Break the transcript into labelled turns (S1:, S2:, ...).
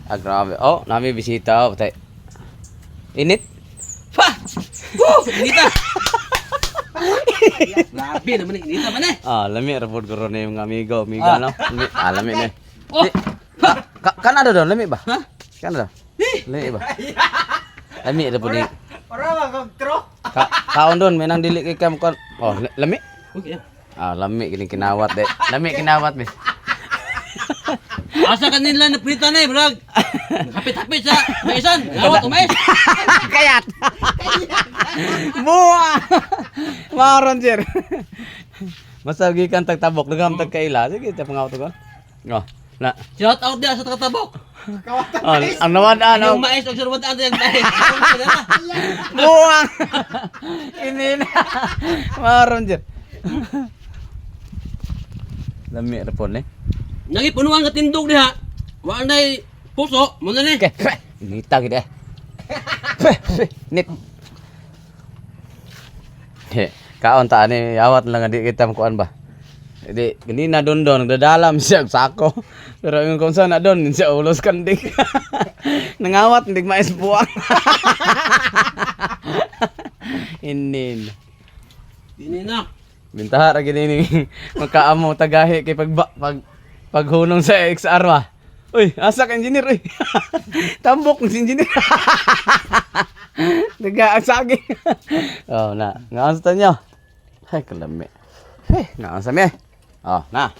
S1: Ah, grabe. Oh, nami bisita. Oh, patay. Init.
S2: Pa! Inita! Grabe naman eh. Inita man eh.
S1: Ah, lami report ko ron yung amigo. Amigo,
S2: Ah.
S1: no? Lami. Ah, lami na.
S2: Oh!
S1: Kanada doon, lami ba?
S2: Ha?
S1: Kanada.
S2: Eh!
S1: Lami ba? Lami report ni.
S3: Para magtro.
S1: Kaon doon, may nang dili kay kam kon. Oh, lami.
S2: Okay.
S1: Ah, lami kini kinawat de. Lami kinawat be.
S2: Asa ka nila na prita na eh, brag. Kapit-kapit sa maisan. Awat umais.
S1: Kayat. Buwa. Maron sir. Masagi kan tagtabok dagam tag kaila. Sige, ta pangaw to ko. Oh, na.
S2: Shout out dia sa tatabok.
S1: Oh, ang nawad-an.
S2: Yung mais og sarwad ang yang dahil.
S1: Buwang! Ini na. Maron dyan. Lami repon eh.
S2: Nagi punuan ka tindog diha. Wa nay puso, mo na ni.
S1: Okay. Nita gid eh. Nit. He, kaon ta ani awat lang di kita kuan ba. Di ganina don nagdadalam siya og sako. Pero yung kung saan na don siya ulos kandik. Nangawat ndig mais buwang. Inin.
S2: Dini na.
S1: Bintaha ra gid ni magkaamo tagahi kay paghunong sa XR ba. Uy, asa ka engineer uy. Tambok ng engineer. Daga ang saging. Oh, na. Ngaon sa tanyo. Ay, kalami. Hey, ngaon sa mi. Oh, na.